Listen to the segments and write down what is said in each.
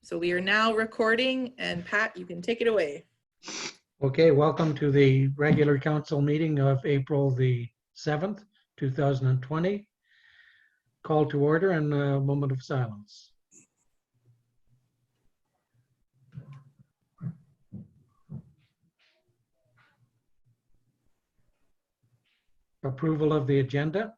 So we are now recording, and Pat, you can take it away. Okay, welcome to the regular council meeting of April the 7th, 2020. Call to order and a moment of silence. Approval of the agenda.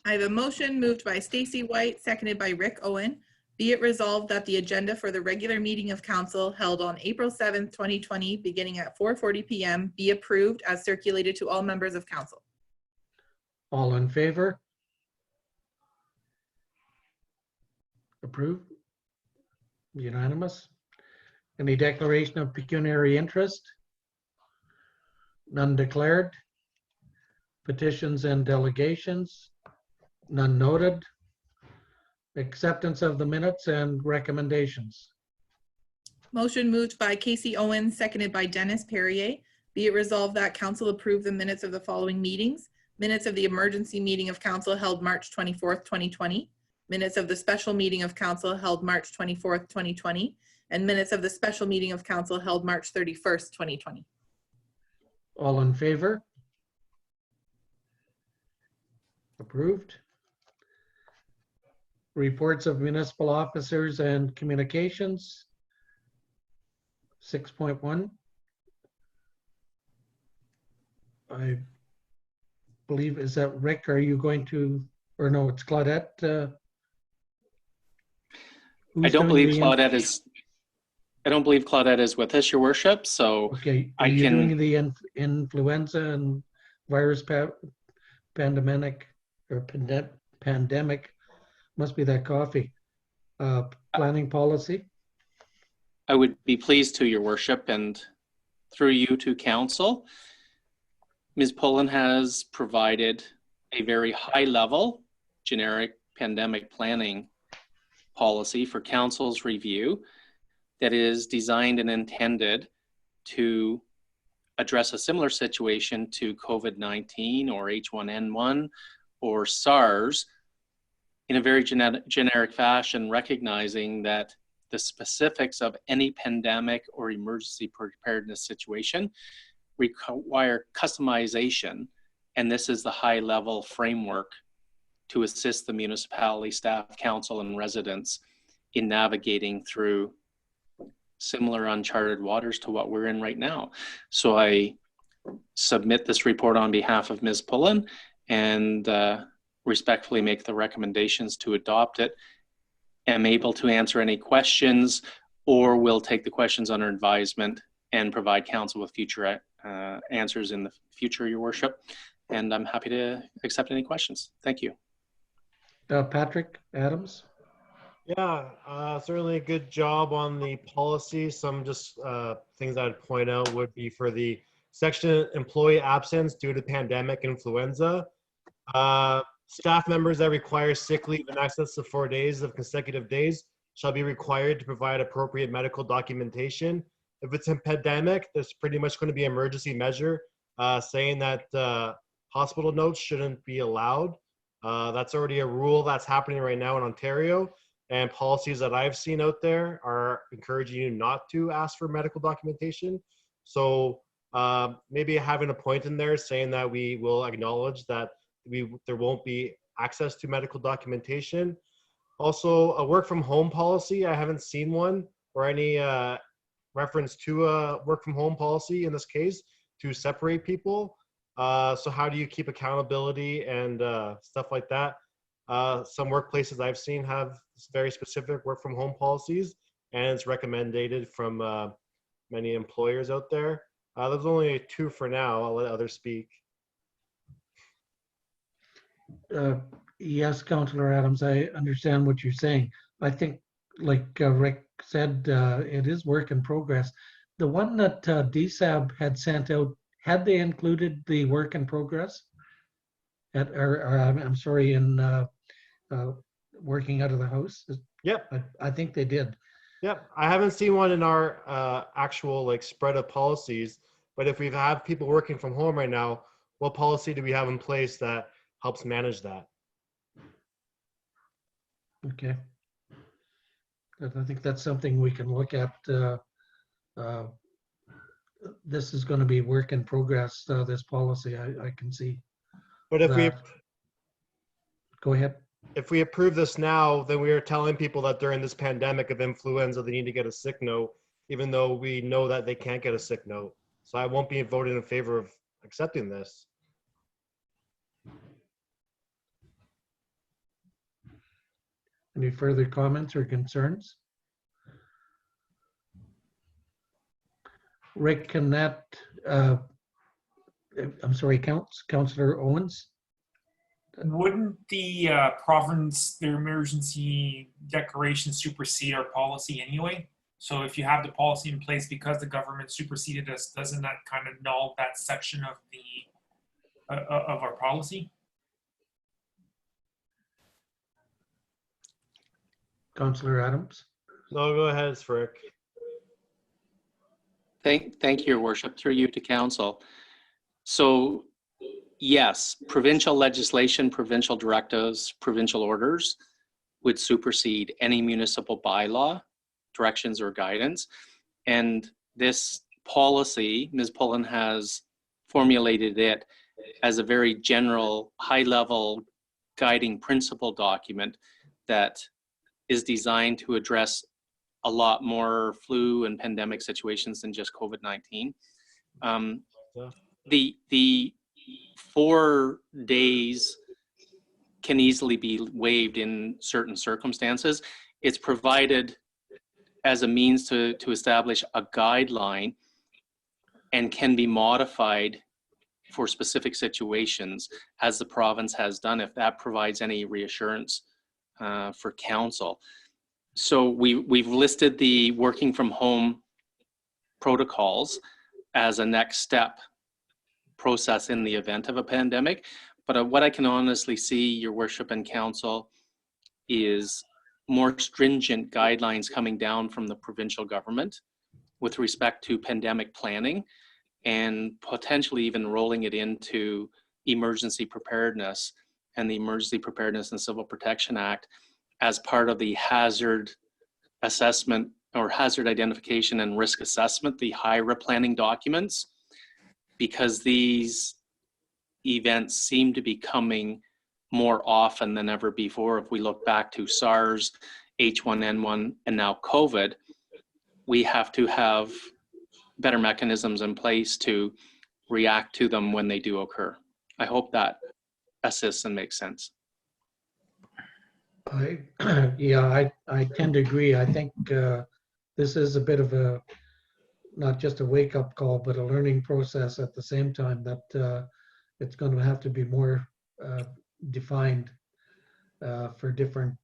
I have a motion moved by Stacy White, seconded by Rick Owen. Be it resolved that the agenda for the regular meeting of council held on April 7th, 2020, beginning at 4:40 p.m. be approved as circulated to all members of council. All in favor? Approved? Unanimous? Any declaration of pecuniary interest? None declared. Petitions and delegations? None noted. Acceptance of the minutes and recommendations. Motion moved by Casey Owens, seconded by Dennis Perrier. Be it resolved that council approve the minutes of the following meetings. Minutes of the emergency meeting of council held March 24th, 2020. Minutes of the special meeting of council held March 24th, 2020. And minutes of the special meeting of council held March 31st, 2020. All in favor? Approved. Reports of municipal officers and communications. 6.1. I believe, is that Rick? Are you going to, or no, it's Claudette? I don't believe Claudette is with us, Your Worship. So okay, are you doing the influenza and virus pandemic or pandemic? Must be that coffee. Planning policy. I would be pleased to, Your Worship, and through you to council. Ms. Pullen has provided a very high-level generic pandemic planning policy for council's review that is designed and intended to address a similar situation to COVID-19 or H1N1 or SARS in a very generic fashion, recognizing that the specifics of any pandemic or emergency preparedness situation require customization, and this is the high-level framework to assist the municipality, staff, council, and residents in navigating through similar uncharted waters to what we're in right now. So I submit this report on behalf of Ms. Pullen and respectfully make the recommendations to adopt it. Am able to answer any questions, or will take the questions under advisement and provide council with future answers in the future, Your Worship. And I'm happy to accept any questions. Thank you. Patrick Adams. Yeah, certainly a good job on the policy. Some just things I'd point out would be for the section employee absence due to pandemic influenza. Staff members that require sick leave in excess of 4 days of consecutive days shall be required to provide appropriate medical documentation. If it's a pandemic, there's pretty much going to be an emergency measure saying that hospital notes shouldn't be allowed. That's already a rule that's happening right now in Ontario, and policies that I've seen out there are encouraging you not to ask for medical documentation. So maybe having a point in there saying that we will acknowledge that there won't be access to medical documentation. Also, a work from home policy. I haven't seen one or any reference to a work from home policy in this case to separate people. So how do you keep accountability and stuff like that? Some workplaces I've seen have very specific work from home policies, and it's recommended from many employers out there. There's only 2 for now. I'll let others speak. Yes, Councillor Adams, I understand what you're saying. I think, like Rick said, it is work in progress. The one that DSAB had sent out, had they included the work in progress? I'm sorry, in working out of the house? Yep. I think they did. Yep. I haven't seen one in our actual spread of policies, but if we have people working from home right now, what policy do we have in place that helps manage that? Okay. And I think that's something we can look at. uh, This is going to be work in progress, this policy. I can see But if we that. Go ahead. if we approve this now, then we are telling people that during this pandemic of influenza, they need to get a sick note, even though we know that they can't get a sick note. So I won't be voting in favor of accepting this. Any further comments or concerns? Rick, can that, I'm sorry, Councillor Owens? Wouldn't the province, their emergency declaration supersede our policy anyway? So if you have the policy in place because the government superseded us, doesn't that kind of null that section of the of our policy? Councillor Adams? No, go ahead, it's Frick. Thank you, Your Worship, through you to council. So yes, provincial legislation, provincial directives, provincial orders would supersede any municipal bylaw, directions or guidance. And this policy, Ms. Pullen has formulated it as a very general, high-level guiding principle document that is designed to address a lot more flu and pandemic situations than just COVID-19. The 4 days can easily be waived in certain circumstances. It's provided as a means to establish a guideline and can be modified for specific situations, as the province has done, if that provides any reassurance for council. So we've listed the working from home protocols as a next step process in the event of a pandemic. But what I can honestly see, Your Worship and Council, is more stringent guidelines coming down from the provincial government with respect to pandemic planning, and potentially even rolling it into emergency preparedness and the Emergency Preparedness and Civil Protection Act as part of the hazard assessment or hazard identification and risk assessment, the HIRA planning documents, because these events seem to be coming more often than ever before. If we look back to SARS, H1N1, and now COVID, we have to have better mechanisms in place to react to them when they do occur. I hope that assists and makes sense. Yeah, I tend to agree. I think this is a bit of a, not just a wake-up call, but a learning process at the same time, that it's going to have to be more defined for different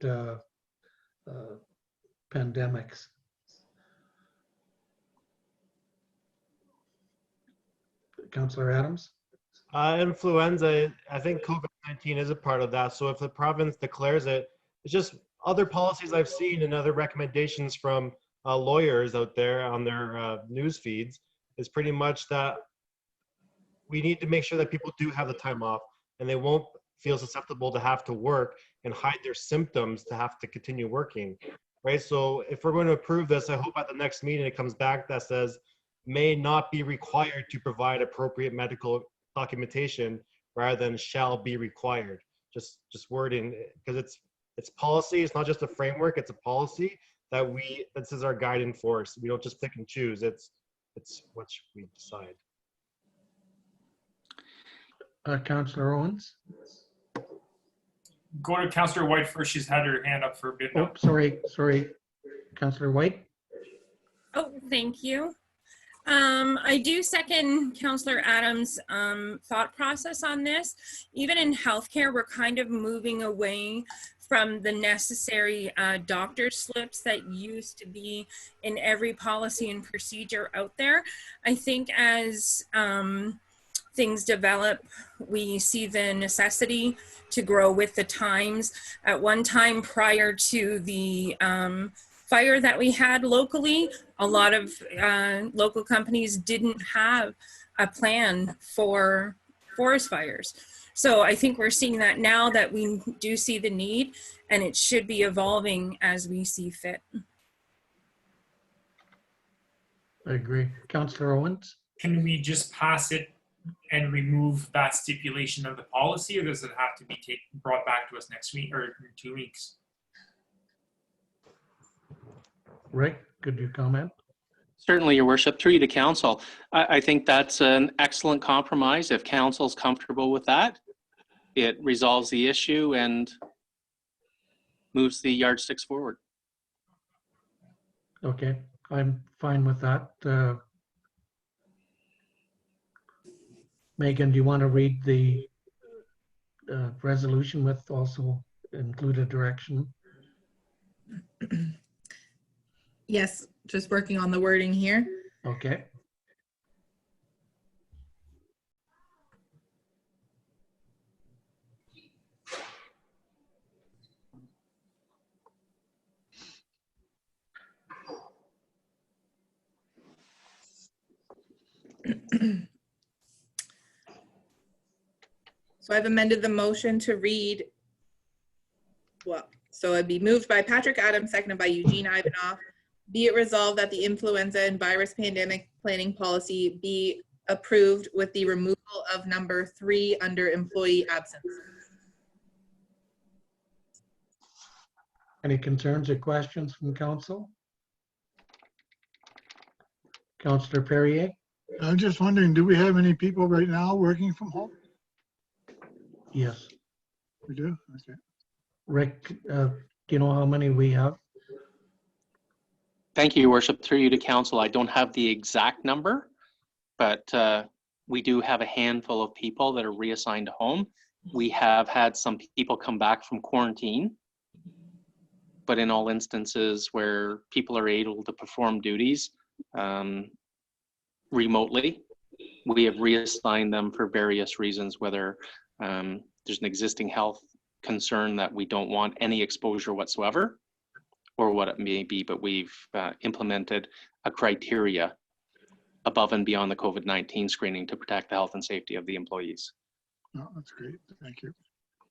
pandemics. Councillor Adams? Influenza, I think COVID-19 is a part of that. So if the province declares it, it's just other policies I've seen and other recommendations from lawyers out there on their news feeds is pretty much that we need to make sure that people do have the time off and they won't feel susceptible to have to work and hide their symptoms to have to continue working, right? So if we're going to approve this, I hope at the next meeting it comes back that says may not be required to provide appropriate medical documentation rather than shall be required. Just wording, because it's policy. It's not just a framework. It's a policy that this is our guiding force. We don't just pick and choose. It's what we decide. Councillor Owens? Go to Councillor White first. She's had her hand up for a bit now. Oh, sorry. Councillor White? Oh, thank you. I do second Councillor Adams' thought process on this. Even in healthcare, we're kind of moving away from the necessary doctor slips that used to be in every policy and procedure out there. I think as things develop, we see the necessity to grow with the times. At one time prior to the fire that we had locally, a lot of local companies didn't have a plan for forest fires. So I think we're seeing that now, that we do see the need, and it should be evolving as we see fit. I agree. Councillor Owens? Can we just pass it and remove that stipulation of the policy, or does it have to be brought back to us next week or in 2 weeks? Rick, could you comment? Certainly, Your Worship. Through you to council. I think that's an excellent compromise. If council's comfortable with that, it resolves the issue and moves the yardsticks forward. Okay, I'm fine with that. Megan, do you want to read the resolution with also include a direction? Yes, just working on the wording here. Okay. So I've amended the motion to read, well, so it'd be moved by Patrick Adams, seconded by Eugene Ivanoff. Be it resolved that the influenza and virus pandemic planning policy be approved with the removal of number 3 under employee absence. Any concerns or questions from council? Councillor Perrier? I'm just wondering, do we have any people right now working from home? Yes. We do? Okay. Rick, do you know how many we have? Thank you, Your Worship. Through you to council. I don't have the exact number, but we do have a handful of people that are reassigned to home. We have had some people come back from quarantine, but in all instances where people are able to perform duties remotely, we have reassigned them for various reasons, whether there's an existing health concern that we don't want any exposure whatsoever, or what it may be, but we've implemented a criteria above and beyond the COVID-19 screening to protect the health and safety of the employees. No, that's great. Thank you.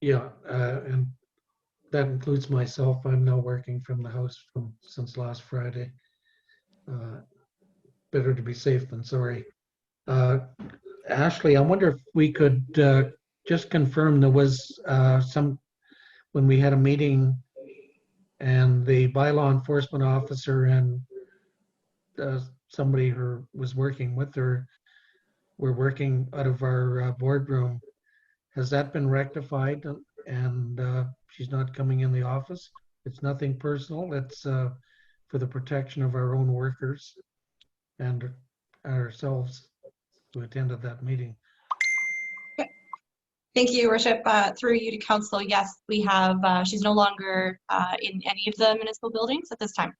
Yeah, and that includes myself. I'm now working from the house since last Friday. Better to be safe than sorry. Ashley, I wonder if we could just confirm there was when we had a meeting and the bylaw enforcement officer and somebody who was working with her were working out of our boardroom. Has that been rectified and she's not coming in the office? It's nothing personal. It's for the protection of our own workers and ourselves who attended that meeting. Thank you, Your Worship. Through you to council, yes, we have, she's no longer in any of the municipal buildings at this time.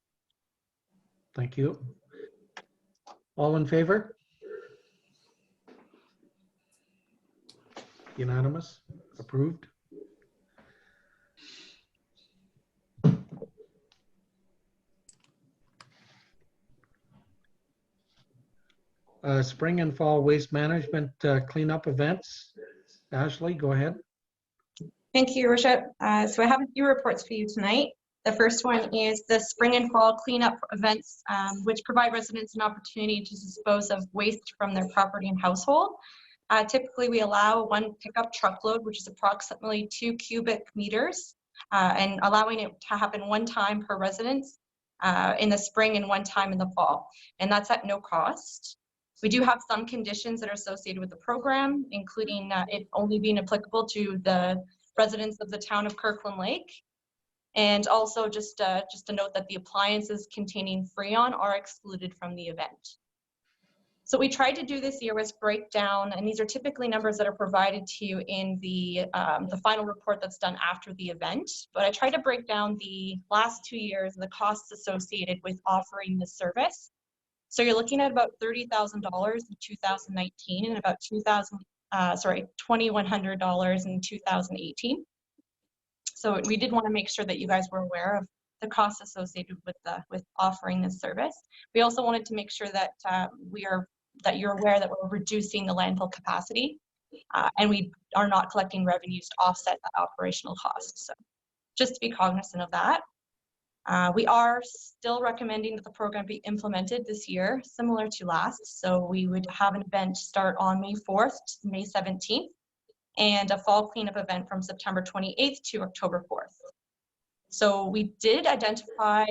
Thank you. All in favor? Unanimous? Approved? Spring and fall waste management cleanup events. Ashley, go ahead. Thank you, Your Worship. So I have a few reports for you tonight. The first one is the spring and fall cleanup events, which provide residents an opportunity to dispose of waste from their property and household. Typically, we allow 1 pickup truckload, which is approximately 2 cubic meters, and allowing it to happen 1 time per residence in the spring and 1 time in the fall. And that's at no cost. We do have some conditions that are associated with the program, including it only being applicable to the residents of the town of Kirkland Lake. And also just to note that the appliances containing Freon are excluded from the event. So what we tried to do this year was break down, and these are typically numbers that are provided to you in the final report that's done after the event. But I tried to break down the last 2 years and the costs associated with offering this service. So you're looking at about $30,000 in 2019 and about $2,100 in 2018. So we did want to make sure that you guys were aware of the costs associated with offering this service. We also wanted to make sure that you're aware that we're reducing the landfill capacity, and we are not collecting revenues to offset that operational cost. So just to be cognizant of that. We are still recommending that the program be implemented this year, similar to last. So we would have an event start on May 4th to May 17th, and a fall cleanup event from September 28th to October 4th. So we did identify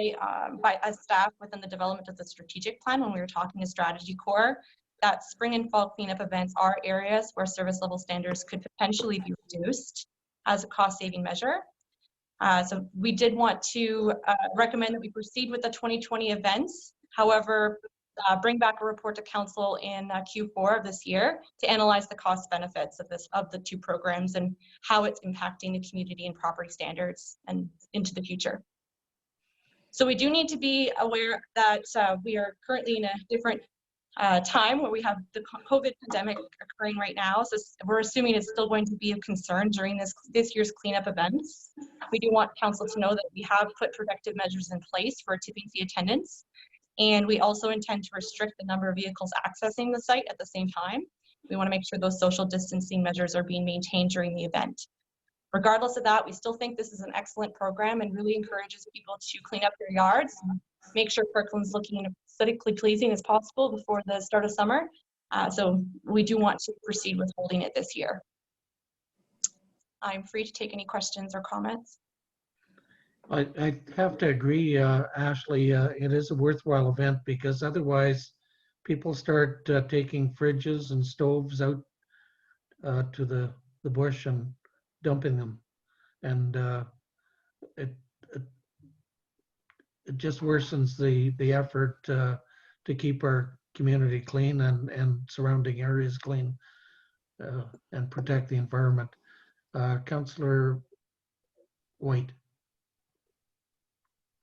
as staff within the development of the strategic plan when we were talking to Strategy Core that spring and fall cleanup events are areas where service level standards could potentially be reduced as a cost saving measure. So we did want to recommend that we proceed with the 2020 events. However, bring back a report to council in Q4 of this year to analyze the cost benefits of the two programs and how it's impacting the community and property standards and into the future. So we do need to be aware that we are currently in a different time where we have the COVID pandemic occurring right now. So we're assuming it's still going to be of concern during this year's cleanup events. We do want council to know that we have put protective measures in place for tipping fee attendance. And we also intend to restrict the number of vehicles accessing the site at the same time. We want to make sure those social distancing measures are being maintained during the event. Regardless of that, we still think this is an excellent program and really encourages people to clean up their yards and make sure Kirkland's looking aesthetically pleasing as possible before the start of summer. So we do want to proceed with holding it this year. I'm free to take any questions or comments. I have to agree, Ashley, it is a worthwhile event because otherwise people start taking fridges and stoves out to the bush and dumping them. And it just worsens the effort to keep our community clean and surrounding areas clean and protect the environment. Councillor White.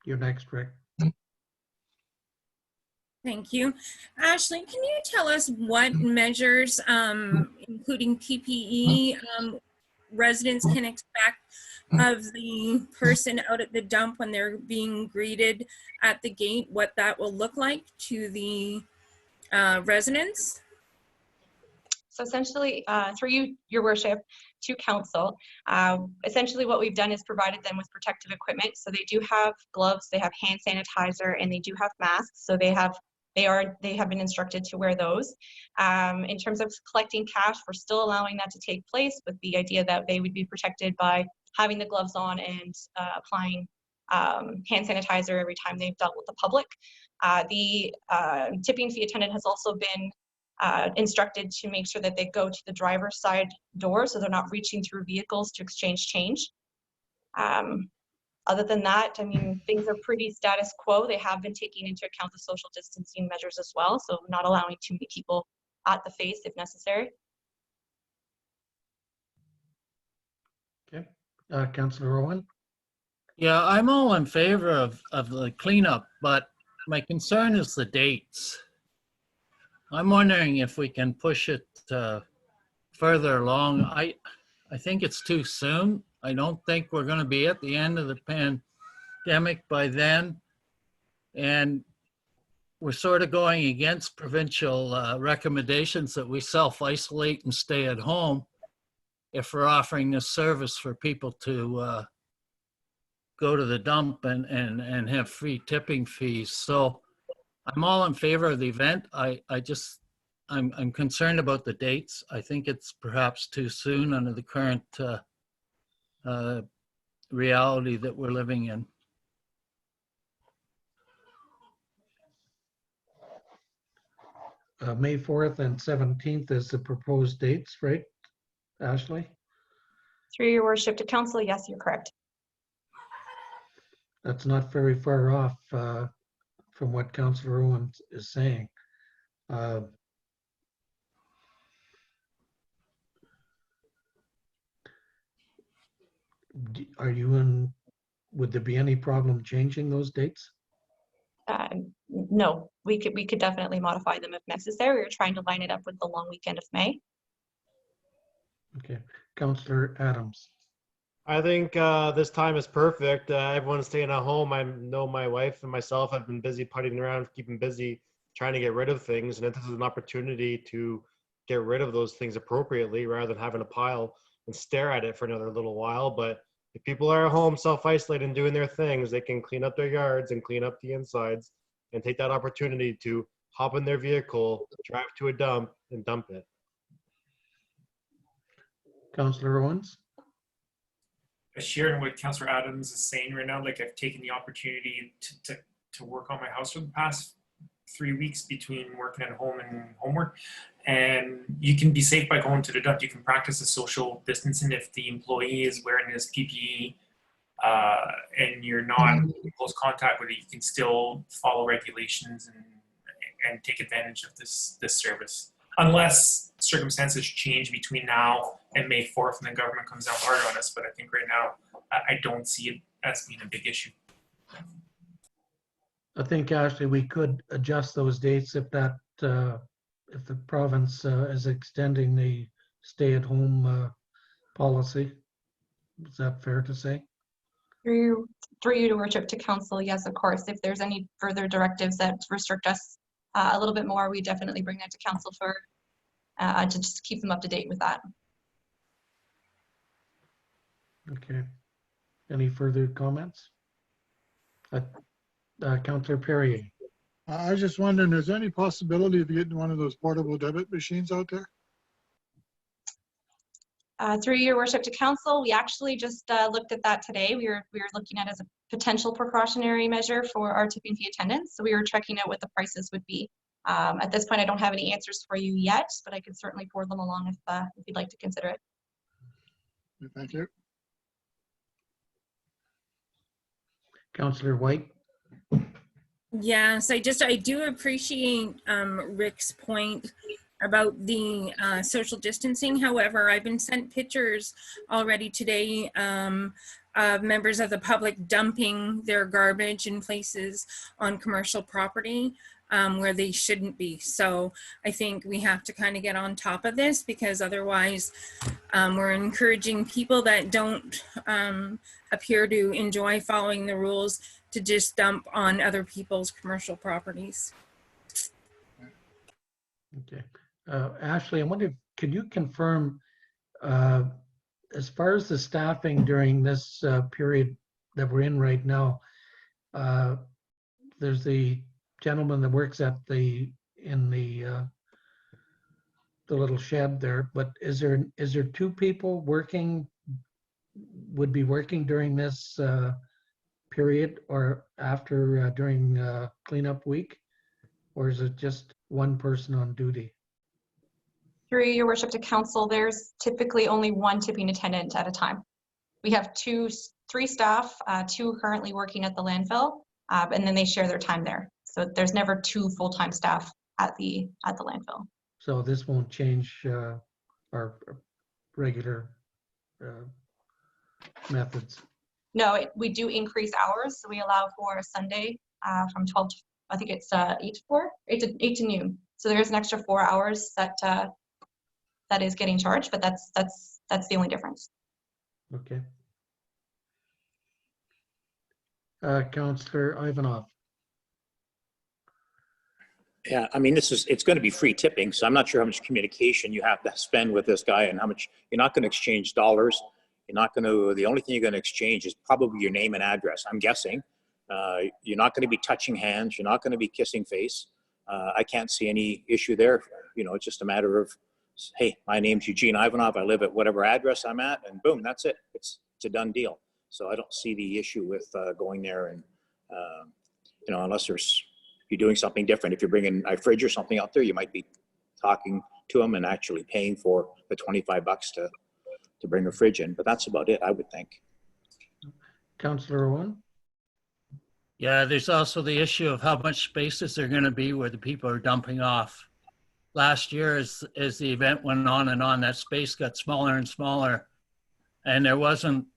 You're next, Rick. Thank you. Ashley, can you tell us what measures, including PPE, residents can expect of the person out at the dump when they're being greeted at the gate, what that will look like to the residents? So essentially, through you, your worship, to council, essentially what we've done is provided them with protective equipment. So they do have gloves, they have hand sanitizer, and they do have masks. So they have been instructed to wear those. In terms of collecting cash, we're still allowing that to take place with the idea that they would be protected by having the gloves on and applying hand sanitizer every time they've dealt with the public. The tipping fee attendant has also been instructed to make sure that they go to the driver's side door so they're not reaching through vehicles to exchange change. Other than that, I mean, things are pretty status quo. They have been taking into account the social distancing measures as well, so not allowing too many people at the face if necessary. Okay, Councillor Owen. Yeah, I'm all in favor of the cleanup, but my concern is the dates. I'm wondering if we can push it further along. I think it's too soon. I don't think we're going to be at the end of the pandemic by then. And we're sort of going against provincial recommendations that we self-isolate and stay at home if we're offering this service for people to go to the dump and have free tipping fees. So I'm all in favor of the event. I'm concerned about the dates. I think it's perhaps too soon under the current reality that we're living in. May 4th and 17th is the proposed dates, right, Ashley? Through your worship to council, yes, you're correct. That's not very far off from what Councillor Owen is saying. Are you in, would there be any problem changing those dates? No, we could definitely modify them if necessary. We're trying to line it up with the long weekend of May. Okay, Councillor Adams. I think this time is perfect. Everyone's staying at home. I know my wife and myself have been busy putting around, keeping busy, trying to get rid of things. And this is an opportunity to get rid of those things appropriately rather than having a pile and stare at it for another little while. But If people are at home self-isolating, doing their things, they can clean up their yards and clean up the insides and take that opportunity to hop in their vehicle, drive to a dump and dump it. Councillor Owens? Sharing what Councillor Adams is saying right now, like I've taken the opportunity to work on my house for the past 3 weeks between working at home and homework. And you can be safe by going to the dump. You can practice the social distancing if the employee is wearing his PPE and you're not in close contact with it. You can still follow regulations and take advantage of this service. Unless circumstances change between now and May 4th and the government comes down hard on us. But I think right now, I don't see it as being a big issue. I think actually we could adjust those dates if that, if the province is extending the stay-at-home policy. Is that fair to say? Through you, to worship, to council, yes, of course. If there's any further directives that restrict us a little bit more, we definitely bring that to council for to just keep them up to date with that. Okay. Any further comments? Councillor Perrier. I was just wondering, is there any possibility of getting one of those portable debit machines out there? Through your worship, to council, we actually just looked at that today. We were looking at it as a potential precautionary measure for our tipping fee attendants. So we were checking out what the prices would be. At this point, I don't have any answers for you yet, but I could certainly forward them along if you'd like to consider it. Thank you. Councillor White. Yes, I do appreciate Rick's point about the social distancing. However, I've been sent pictures already today of members of the public dumping their garbage in places on commercial property where they shouldn't be. So I think we have to kind of get on top of this, because otherwise we're encouraging people that don't appear to enjoy following the rules to just dump on other people's commercial properties. Okay. Ashley, I wonder, can you confirm, as far as the staffing during this period that we're in right now, there's the gentleman that works at in the little shed there, but is there two people would be working during this period or after during cleanup week, or is it just one person on duty? Through your worship, to council, there's typically only one tipping attendant at a time. We have three staff, two currently working at the landfill, and then they share their time there. So there's never two full-time staff at the landfill. So this won't change our regular methods. No, we do increase hours. So we allow for a Sunday from 12 to, I think it's 8 to 4, 8 to noon. So there's an extra 4 hours that is getting charged, but that's the only difference. Okay. Councillor Ivanov. Yeah, I mean, it's going to be free tipping, so I'm not sure how much communication you have to spend with this guy and how much. You're not going to exchange dollars. You're not going to, the only thing you're going to exchange is probably your name and address, I'm guessing. You're not going to be touching hands. You're not going to be kissing face. I can't see any issue there. You know, it's just a matter of, hey, my name's Eugene Ivanov. I live at whatever address I'm at, and boom, that's it. It's a done deal. So I don't see the issue with going there and, you know, unless you're doing something different. If you're bringing a fridge or something out there, you might be talking to them and actually paying for the $25 to bring a fridge in. But that's about it, I would think. Councillor Owen. Yeah, there's also the issue of how much spaces there are going to be where the people are dumping off. Last year, as the event went on and on, that space got smaller and smaller, and there wasn't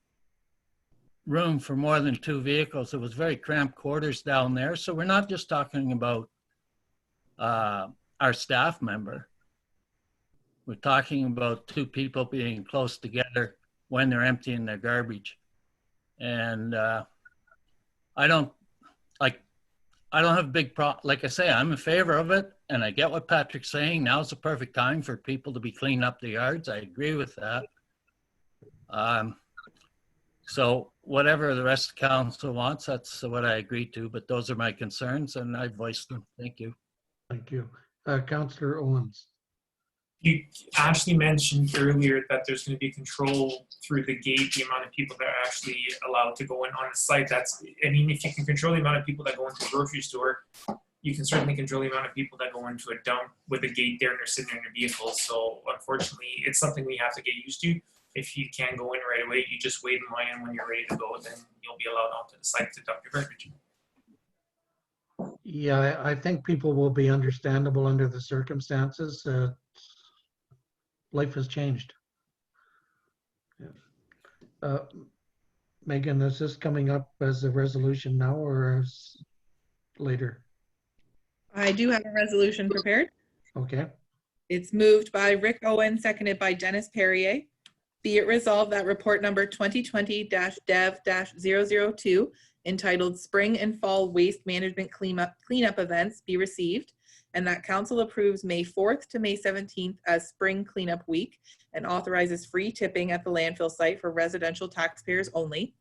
room for more than 2 vehicles. It was very cramped quarters down there. So we're not just talking about our staff member. We're talking about 2 people being close together when they're emptying their garbage. And I don't have a big problem. Like I say, I'm in favor of it, and I get what Patrick's saying. Now's the perfect time for people to be cleaning up the yards. I agree with that. So whatever the rest of council wants, that's what I agreed to, but those are my concerns and I voiced them. Thank you. Thank you. Councillor Owens. You Ashley mentioned earlier that there's going to be control through the gate, the amount of people that are actually allowed to go in on the site. That's, I mean, if you can control the amount of people that go into a grocery store, you can certainly control the amount of people that go into a dump with a gate there and they're sitting in their vehicles. So unfortunately, it's something we have to get used to. If you can't go in right away, you just wait in line, and when you're ready to go, then you'll be allowed onto the site to dump your garbage. Yeah, I think people will be understandable under the circumstances. Life has changed. Yeah. Megan, is this coming up as a resolution now or as later? I do have a resolution prepared. Okay. It's moved by Rick Owen, seconded by Dennis Perrier. Be it resolved that report number 2020-dev-002 entitled Spring and Fall Waste Management Cleanup Events be received, and that council approves May 4th to May 17th as Spring Cleanup Week and authorizes free tipping at the landfill site for residential taxpayers only.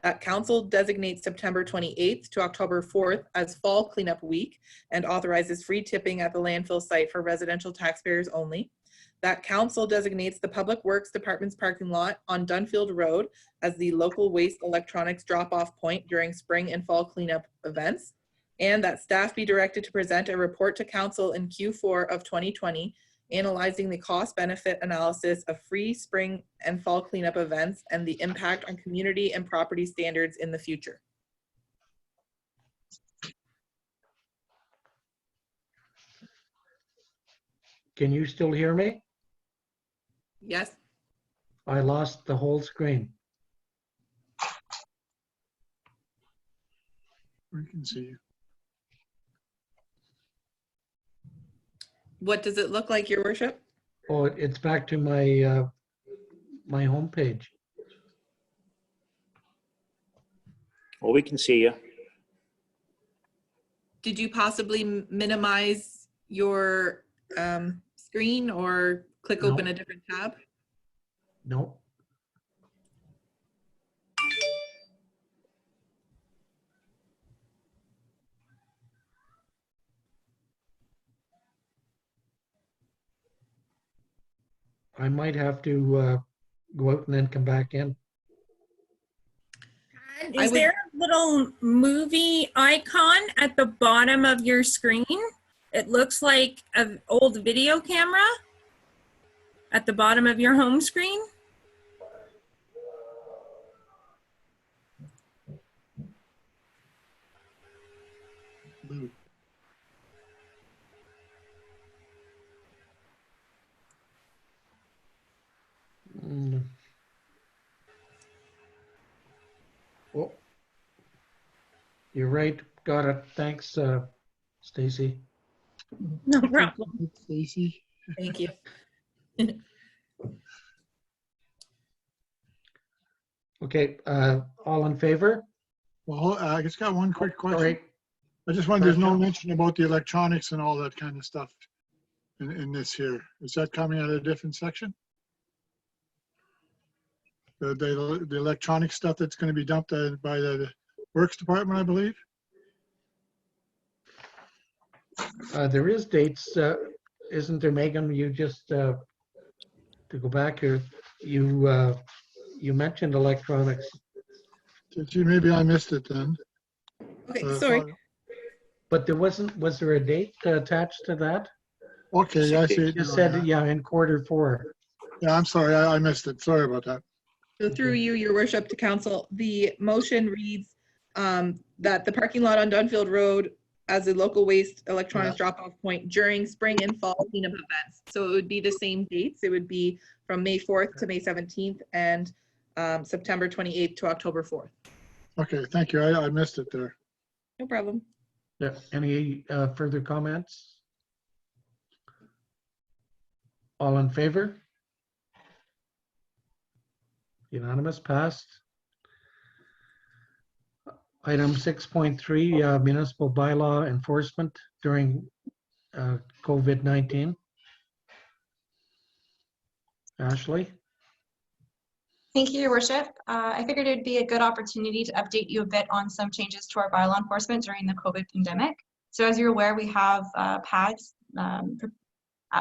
That council designates September 28th to October 4th as Fall Cleanup Week and authorizes free tipping at the landfill site for residential taxpayers only. That council designates the Public Works Department's parking lot on Dunfield Road as the local waste electronics drop-off point during spring and fall cleanup events. And that staff be directed to present a report to council in Q4 of 2020 analyzing the cost-benefit analysis of free spring and fall cleanup events and the impact on community and property standards in the future. Can you still hear me? Yes. I lost the whole screen. We can see you. What does it look like, Your Worship? Oh, it's back to my my homepage. Well, we can see you. Did you possibly minimize your screen or click No. open a different tab? Nope. I might have to go out and then come back in. Is there a little movie icon at the bottom of your screen? It looks like an old video camera at the bottom of your home screen. Blue. Mm. Oh, you're right. Got it. Thanks, Stacy. No problem. Stacy. Thank you. Okay, all in favor? Well, I just got one quick question. Sorry. I just wondered, there's no mention about the electronics and all that kind of stuff in this here. Is that coming out of a different section? The electronic stuff that's going to be dumped by the Works Department, I believe? There is dates, isn't there, Megan? You just, to go back here, you mentioned electronics. Gee, maybe I missed it then. Okay, sorry. But there wasn't, was there a date attached to that? Okay, yeah, I see It it. just now, said, yeah. yeah, in Q4. Yeah, I'm sorry, I missed it. Sorry about that. So through you, Your Worship, to council, the motion reads that the parking lot on Dunfield Road as a local waste electronics drop-off point during spring and fall cleanup events. So it would be the same dates. It would be from May 4th to May 17th and September 28th to October 4th. Okay, thank you. I missed it there. No problem. Yeah, any further comments? All in favor? Unanimous, passed. Item 6.3, municipal bylaw enforcement during COVID-19. Ashley? Thank you, Your Worship. I figured it'd be a good opportunity to update you a bit on some changes to our bylaw enforcement during the COVID pandemic. So as you're aware, we have PADS,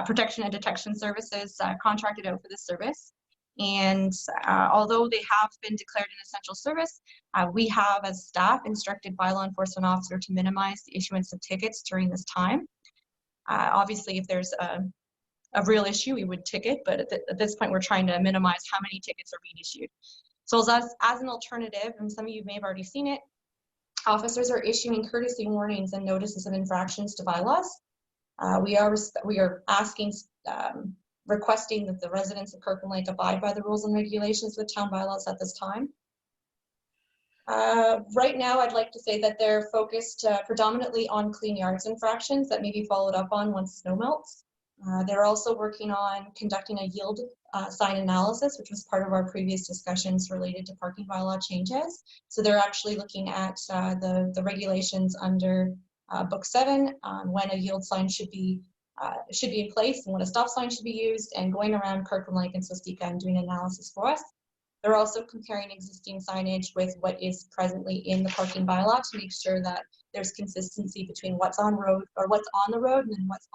Protection and Detection Services, contracted out for this service. And although they have been declared an essential service, we have, as staff, instructed bylaw enforcement officer to minimize the issuance of tickets during this time. Obviously, if there's a real issue, we would ticket, but at this point, we're trying to minimize how many tickets are being issued. So as an alternative, and some of you may have already seen it, officers are issuing courtesy warnings and notices of infractions to bylaws. We are asking, requesting that the residents of Kirkland Lake abide by the rules and regulations with town bylaws at this time. Right now, I'd like to say that they're focused predominantly on clean yards infractions that may be followed up on once snow melts. They're also working on conducting a yield sign analysis, which was part of our previous discussions related to parking bylaw changes. So they're actually looking at the regulations under Book 7 on when a yield sign should be in place and when a stop sign should be used, and going around Kirkland Lake and Sostika and doing analysis for us. They're also comparing existing signage with what is presently in the parking bylaw to make sure that there's consistency between what's on road or what's on the road and then what's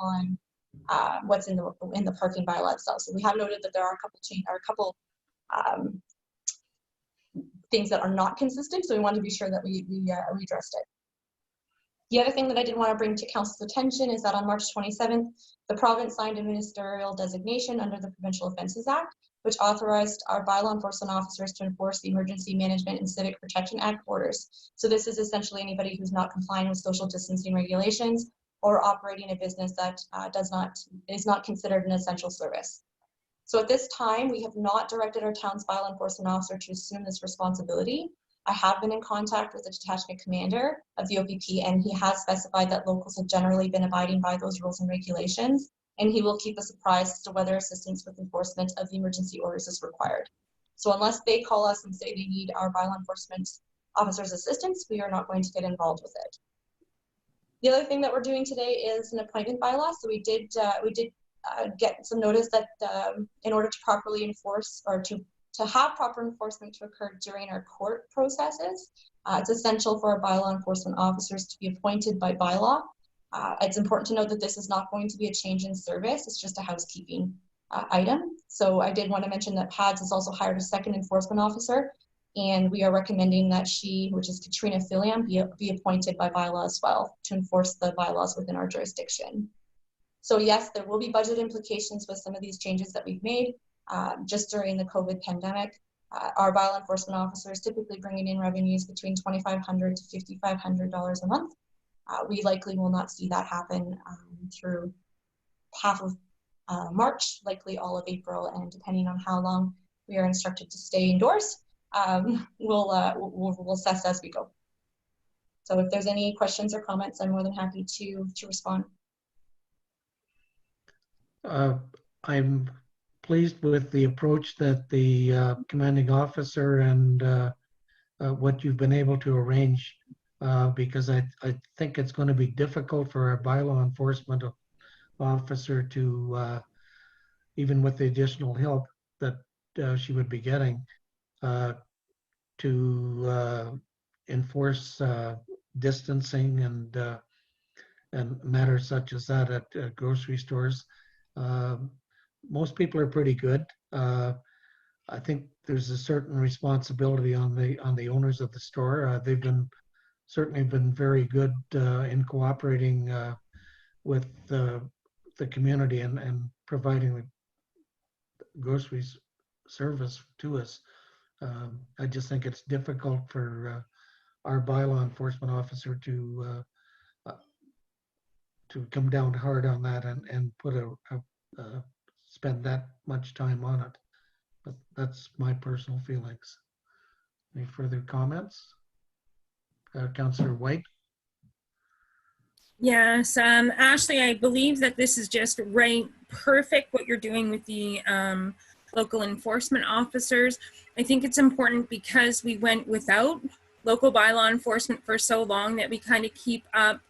in the parking bylaw itself. So we have noted that there are a couple things that are not consistent. So we want to be sure that we addressed it. The other thing that I did want to bring to Council's attention is that on March 27th, the province signed a ministerial designation under the Provincial Offences Act, which authorized our bylaw enforcement officers to enforce the Emergency Management and Civic Protection Act orders. So this is essentially anybody who's not complying with social distancing regulations or operating a business that is not considered an essential service. So at this time, we have not directed our town's bylaw enforcement officer to assume this responsibility. I have been in contact with the detachment commander of the OPP, and he has specified that locals have generally been abiding by those rules and regulations, and he will keep us apprised as to whether assistance with enforcement of the emergency orders is required. So unless they call us and say they need our bylaw enforcement officer's assistance, we are not going to get involved with it. The other thing that we're doing today is an appointment bylaw. So we did get some notice that in order to properly enforce or to have proper enforcement to occur during our court processes, it's essential for our bylaw enforcement officers to be appointed by bylaw. It's important to note that this is not going to be a change in service. It's just a housekeeping item. So I did want to mention that PADS has also hired a second enforcement officer, and we are recommending that she, which is Katrina Filiam, be appointed by bylaw as well to enforce the bylaws within our jurisdiction. So yes, there will be budget implications with some of these changes that we've made just during the COVID pandemic. Our bylaw enforcement officers typically bringing in revenues between $2,500 to $5,500 a month. We likely will not see that happen through half of March, likely all of April, and depending on how long we are instructed to stay indoors, we'll assess as we go. So if there's any questions or comments, I'm more than happy to respond. I'm pleased with the approach that the commanding officer and what you've been able to arrange, because I think it's going to be difficult for our bylaw enforcement officer to, even with the additional help that she would be getting, to enforce distancing and matters such as that at grocery stores. Most people are pretty good. I think there's a certain responsibility on the owners of the store. They've certainly been very good in cooperating with the community and providing the groceries service to us. I just think it's difficult for our bylaw enforcement officer to come down hard on that and put spend that much time on it. But that's my personal feelings. Any further comments? Councillor White? Yes, Ashley, I believe that this is just perfect what you're doing with the local enforcement officers. I think it's important because we went without local bylaw enforcement for so long that we kind of keep up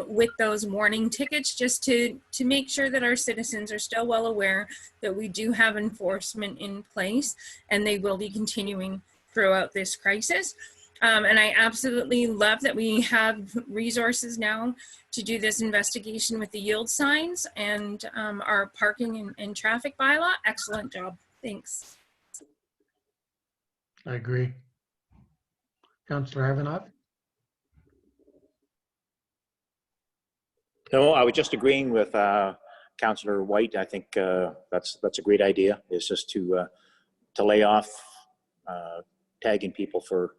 with those warning tickets, just to make sure that our citizens are still well aware that we do have enforcement in place, and they will be continuing throughout this crisis. And I absolutely love that we have resources now to do this investigation with the yield signs and our parking and traffic bylaw. Excellent job. Thanks. I agree. Councillor Ivanoff? No, I was just agreeing with Councillor White. I think that's a great idea. Is just to lay off tagging people for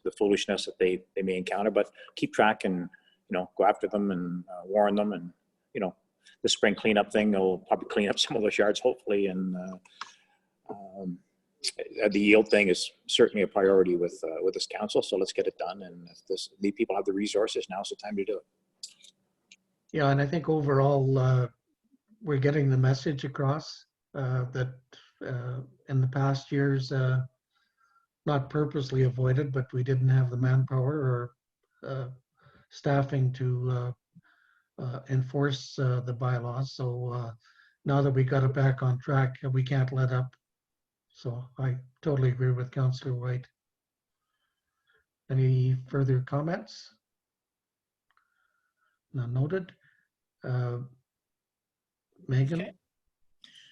the foolishness that they may encounter, but keep track and go after them and warn them, and the spring cleanup thing will probably clean up some of those yards hopefully, and the yield thing is certainly a priority with this council. So let's get it done, and if these people have the resources, now's the time to do it. Yeah, and I think overall we're getting the message across that in the past years, not purposely avoided, but we didn't have the manpower or staffing to enforce the bylaws. So now that we got it back on track, we can't let up. So I totally agree with Councillor White. Any further comments? None noted. Megan? Okay.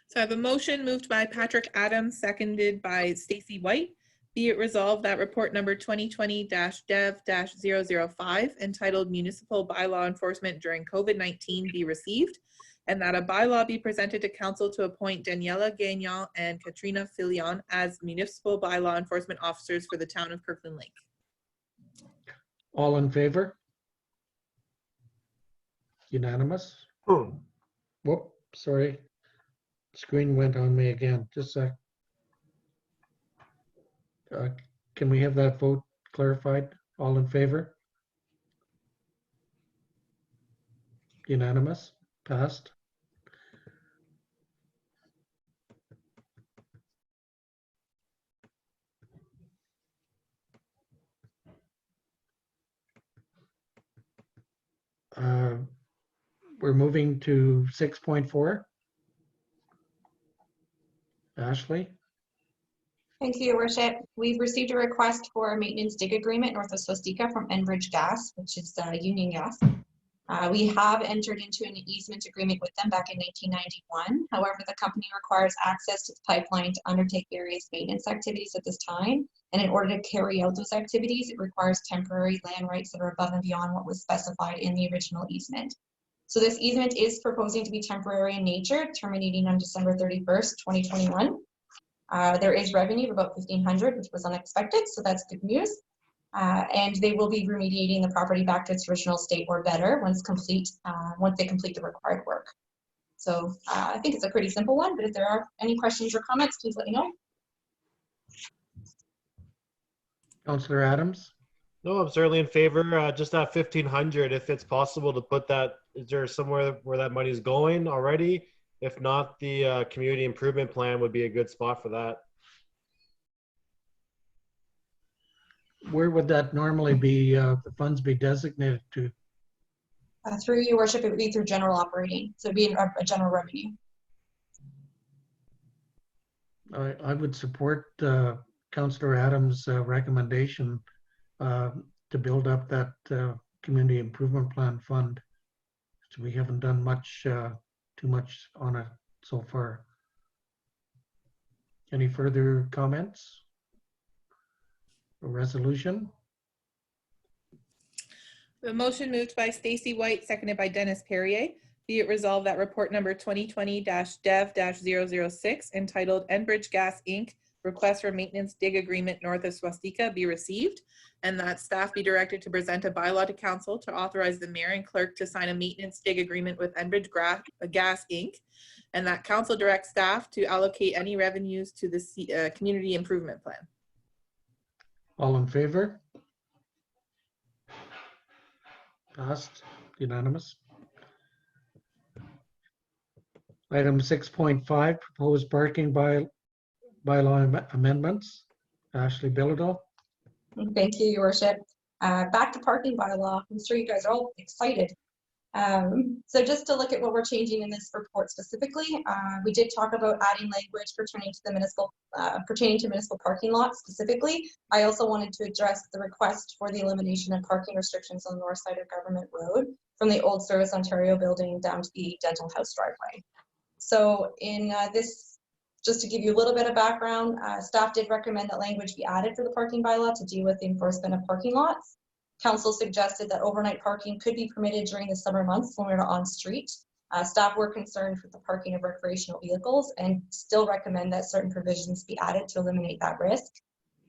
So I have a motion moved by Patrick Adams, seconded by Stacy White. Be it resolved that report number 2020-dev-005 entitled Municipal Bylaw Enforcement During COVID-19 be received, and that a bylaw be presented to council to appoint Daniela Gagnon and Katrina Filion as municipal bylaw enforcement officers for the town of Kirkland Lake. All in favor? Unanimous? Whoop, sorry. Screen went on me again. Just a sec. Can we have that vote clarified? All in favor? Unanimous? Passed? We're moving to 6.4. Ashley? Thank you, Your Worship. We've received a request for a maintenance dig agreement north of Swastika from Enbridge Gas, which is Union Gas. We have entered into an easement agreement with them back in 1991. However, the company requires access to the pipeline to undertake various maintenance activities at this time. And in order to carry out those activities, it requires temporary land rights that are above and beyond what was specified in the original easement. So this easement is proposing to be temporary in nature, terminating on December 31st, 2021. There is revenue of about $1,500, which was unexpected, so that's good news. And they will be remediating the property back to its original state or better once they complete the required work. So I think it's a pretty simple one, but if there are any questions or comments, please let me know. Councillor Adams? No, I'm certainly in favor. Just that 1,500, if it's possible to put that, is there somewhere where that money is going already? If not, the community improvement plan would be a good spot for that. Where would that normally be, the funds be designated to? Through Your Worship, it would be through general operating. So it'd be a general revenue. I would support Councillor Adams' recommendation to build up that community improvement plan fund. So we haven't done too much on it so far. Any further comments? A resolution? The motion moved by Stacy White, seconded by Dennis Perrier. Be it resolved that report number 2020-dev-006 entitled Enbridge Gas Inc. Request for Maintenance Dig Agreement North of Swastika be received, and that staff be directed to present a bylaw to council to authorize the mayor and clerk to sign a maintenance dig agreement with Enbridge Gas Inc., and that council directs staff to allocate any revenues to the community improvement plan. All in favor? Passed, unanimous. Item 6.5, proposed parking bylaw amendments. Ashley Bilodeau. Thank you, Your Worship. Back to parking bylaw. I'm sure you guys are all excited. So just to look at what we're changing in this report specifically, we did talk about adding language pertaining to municipal parking lots specifically. I also wanted to address the request for the elimination of parking restrictions on the north side of Government Road from the old Service Ontario building down to the Dental House driveway. So in this, just to give you a little bit of background, staff did recommend that language be added for the parking bylaw to deal with the enforcement of parking lots. Council suggested that overnight parking could be permitted during the summer months when we're not on street. Staff were concerned with the parking of recreational vehicles and still recommend that certain provisions be added to eliminate that risk.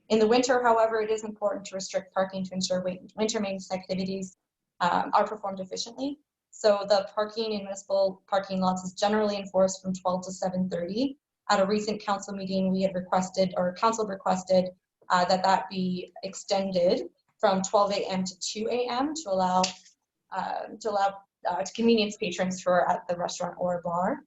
In the winter, however, it is important to restrict parking to ensure winter maintenance activities are performed efficiently. So the parking in municipal parking lots is generally enforced from 12 to 7:30. At a recent council meeting, we had requested, or council requested, that be extended from 12 a.m. to 2 a.m. to allow to convenience patrons for at the restaurant or bar.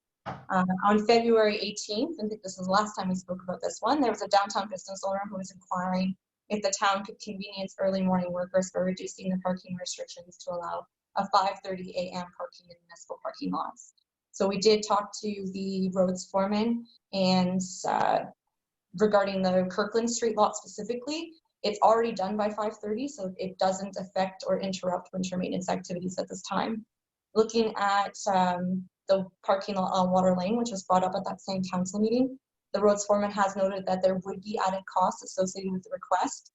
On February 18th, I think this was the last time we spoke about this one, there was a downtown business owner who was inquiring if the town could convenience early morning workers by reducing the parking restrictions to allow a 5:30 a.m. parking in municipal parking lots. So we did talk to the roads foreman and regarding the Kirkland Street lot specifically, it's already done by 5:30, so it doesn't affect or interrupt winter maintenance activities at this time. Looking at the parking lot on Water Lane, which was brought up at that same council meeting, the roads foreman has noted that there would be added costs associated with the request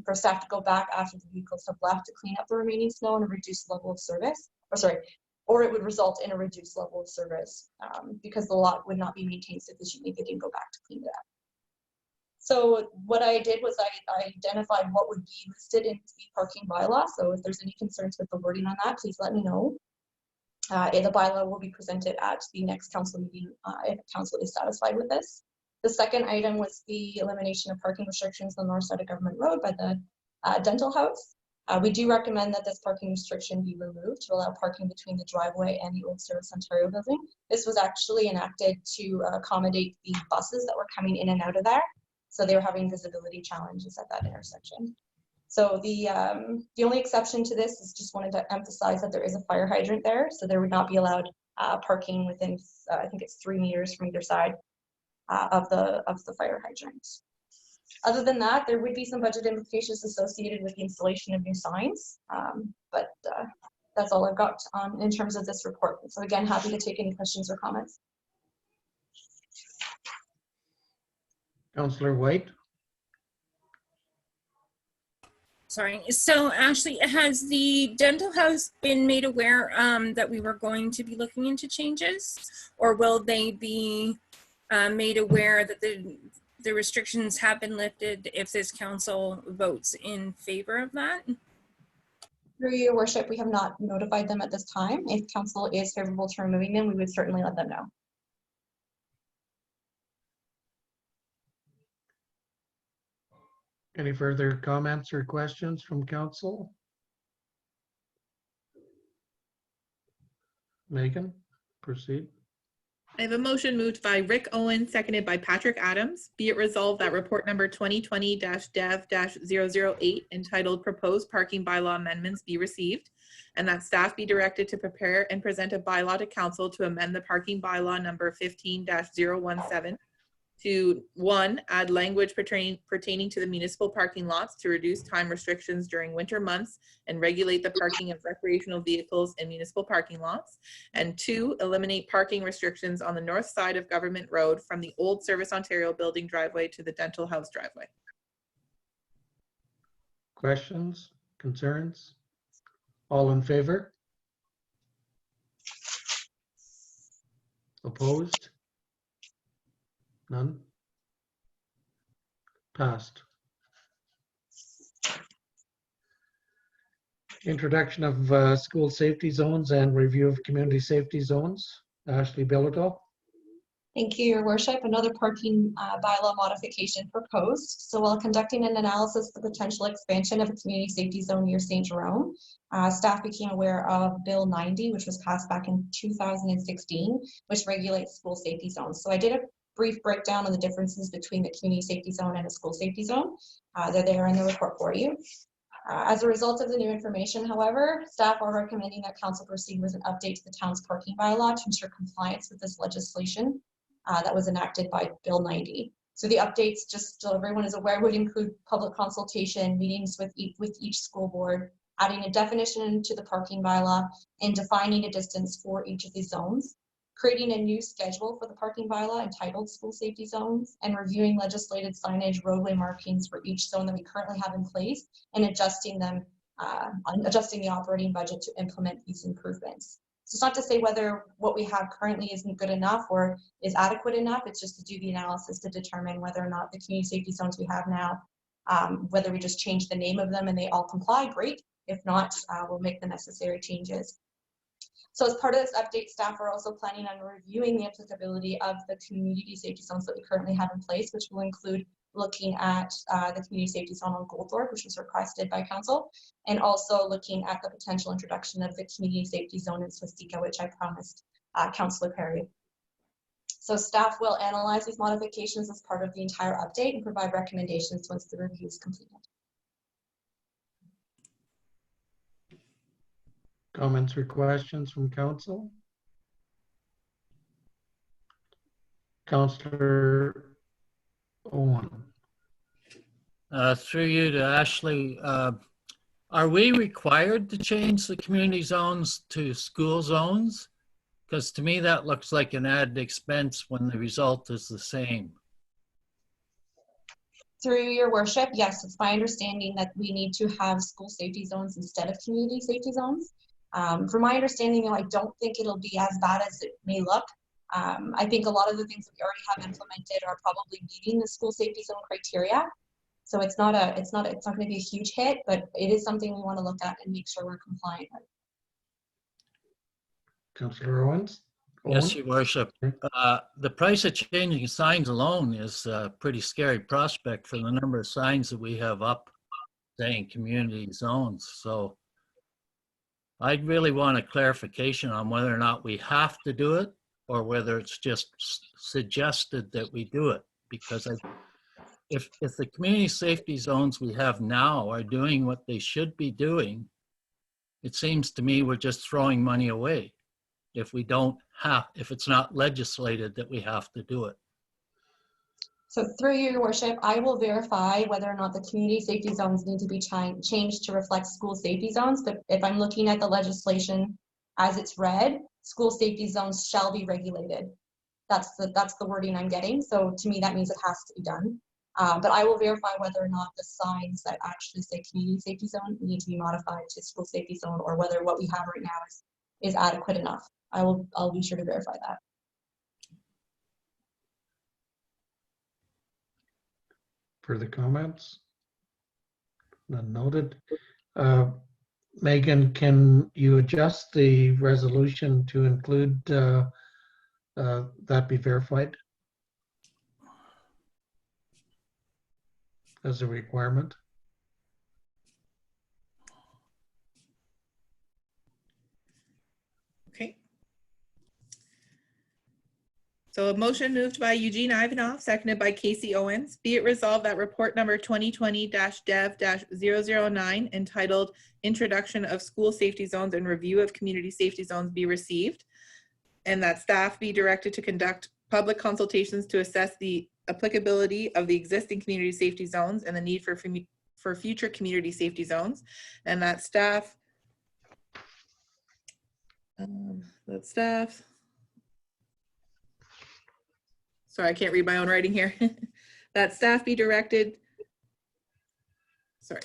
for staff to go back after the vehicles have left to clean up the remaining snow and a reduced level of service, or it would result in a reduced level of service because the lot would not be maintained sufficiently if they didn't go back to clean it up. So what I did was I identified what would be listed in the parking bylaw. So if there's any concerns with the wording on that, please let me know. The bylaw will be presented at the next council meeting if council is satisfied with this. The second item was the elimination of parking restrictions on the north side of Government Road by the Dental House. We do recommend that this parking restriction be removed to allow parking between the driveway and the old Service Ontario building. This was actually enacted to accommodate the buses that were coming in and out of there. So they were having visibility challenges at that intersection. So the only exception to this is just wanted to emphasize that there is a fire hydrant there. So there would not be allowed parking within, I think it's 3 meters from either side of the fire hydrant. Other than that, there would be some budget implications associated with the installation of new signs. But that's all I've got in terms of this report. So again, happy to take any questions or comments. Councillor White. Sorry. So Ashley, has the Dental House been made aware that we were going to be looking into changes, or will they be made aware that the restrictions have been lifted if this council votes in favor of that? Through your worship, we have not notified them at this time. If council is favorable to removing them, we would certainly let them know. Any further comments or questions from council? Megan, proceed. I have a motion moved by Rick Owen, seconded by Patrick Adams. Be it resolved that report number 2020-DEV-008 entitled Proposed Parking Bylaw Amendments be received, and that staff be directed to prepare and present a bylaw to council to amend the parking bylaw number 15-017 to 1, add language pertaining to the municipal parking lots to reduce time restrictions during winter months and regulate the parking of recreational vehicles in municipal parking lots, and 2, eliminate parking restrictions on the north side of Government Road from the old Service Ontario building driveway to the Dental House driveway. Questions, concerns? All in favor? Opposed? None? Passed. Introduction of school safety zones and review of community safety zones. Ashley Bilodeau. Thank you, Your Worship. Another parking bylaw modification proposed. So while conducting an analysis of the potential expansion of a community safety zone near St. Jerome, staff became aware of Bill 90, which was passed back in 2016, which regulates school safety zones. So I did a brief breakdown of the differences between the community safety zone and a school safety zone. They're there in the report for you. As a result of the new information, however, staff are recommending that council proceed with an update to the town's parking bylaw to ensure compliance with this legislation that was enacted by Bill 90. So the updates, just so everyone is aware, would include public consultation, meetings with each school board, adding a definition to the parking bylaw, and defining a distance for each of these zones, creating a new schedule for the parking bylaw entitled school safety zones, and reviewing legislated signage, roadway markings for each zone that we currently have in place, and adjusting them, adjusting the operating budget to implement these improvements. So it's not to say whether what we have currently isn't good enough or is adequate enough. It's just to do the analysis to determine whether or not the community safety zones we have now, whether we just change the name of them and they all comply, great. If not, we'll make the necessary changes. So as part of this update, staff are also planning on reviewing the applicability of the community safety zones that we currently have in place, which will include looking at the community safety zone on Goldthorpe, which was requested by council, and also looking at the potential introduction of the community safety zone in Swastika, which I promised Councillor Perry. So staff will analyze these modifications as part of the entire update and provide recommendations once the review is completed. Comments or questions from council? Councillor Owen. Through you to Ashley, are we required to change the community zones to school zones? Because to me, that looks like an added expense when the result is the same. Through your worship, yes, it's my understanding that we need to have school safety zones instead of community safety zones. From my understanding, I don't think it'll be as bad as it may look. I think a lot of the things that we already have implemented are probably meeting the school safety zone criteria. So it's not going to be a huge hit, but it is something we want to look at and make sure we're compliant with. Councillor Owens? Yes, your worship. The price of changing signs alone is a pretty scary prospect for the number of signs that we have up saying community zones. So I'd really want a clarification on whether or not we have to do it or whether it's just suggested that we do it. Because if the community safety zones we have now are doing what they should be doing, it seems to me we're just throwing money away if it's not legislated that we have to do it. So through your worship, I will verify whether or not the community safety zones need to be changed to reflect school safety zones. But if I'm looking at the legislation as it's read, school safety zones shall be regulated. That's the wording I'm getting. So to me, that means it has to be done. But I will verify whether or not the signs that actually say community safety zone need to be modified to school safety zone, or whether what we have right now is adequate enough. I'll be sure to verify that. Further comments? None noted. Megan, can you adjust the resolution to include that be verified as a requirement? Okay. So a motion moved by Eugene Ivanov, seconded by Casey Owens. Be it resolved that report number 2020-dev-009 entitled Introduction of School Safety Zones and Review of Community Safety Zones be received, and that staff be directed to conduct public consultations to assess the applicability of the existing community safety zones and the need for future community safety zones, and that staff sorry, I can't read my own writing here. That staff be directed, that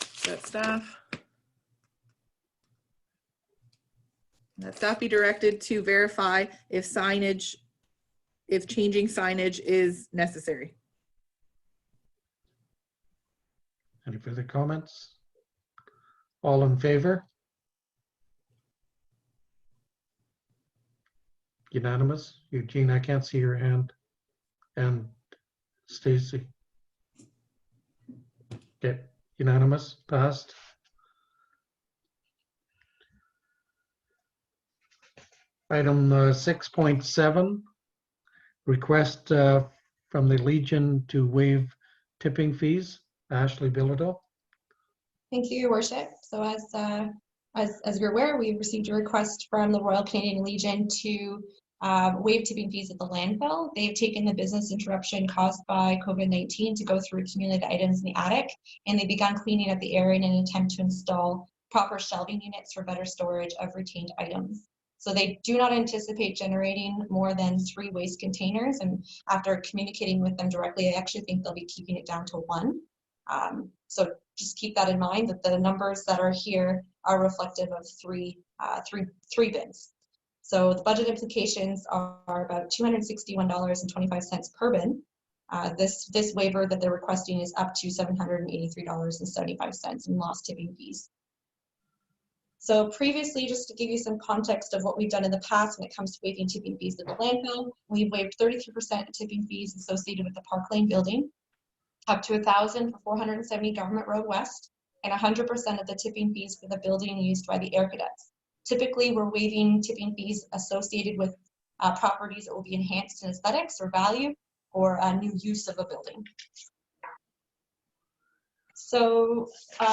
staff be directed to verify if changing signage is necessary. Any further comments? All in favor? Unanimous. Eugene, I can't see your hand. And Stacy. Okay, unanimous, passed. Item 6.7, request from the Legion to waive tipping fees. Ashley Bilodeau. Thank you, Your Worship. So as you're aware, we received a request from the Royal Canadian Legion to waive tipping fees at the landfill. They've taken the business interruption caused by COVID-19 to go through accumulated items in the attic, and they began cleaning up the area in an attempt to install proper shelving units for better storage of retained items. So they do not anticipate generating more than 3 waste containers, and after communicating with them directly, I actually think they'll be keeping it down to 1. So just keep that in mind, that the numbers that are here are reflective of three bins. So the budget implications are about $261.25 per bin. This waiver that they're requesting is up to $783.75 in lost tipping fees. So previously, just to give you some context of what we've done in the past when it comes to waiving tipping fees at the landfill, we've waived 33% of tipping fees associated with the Park Lane building, up to $1,000 for 470 Government Road West, and 100% of the tipping fees for the building used by the Air Cadets. Typically, we're waiving tipping fees associated with properties that will be enhanced in aesthetics or value or a new use of a building. So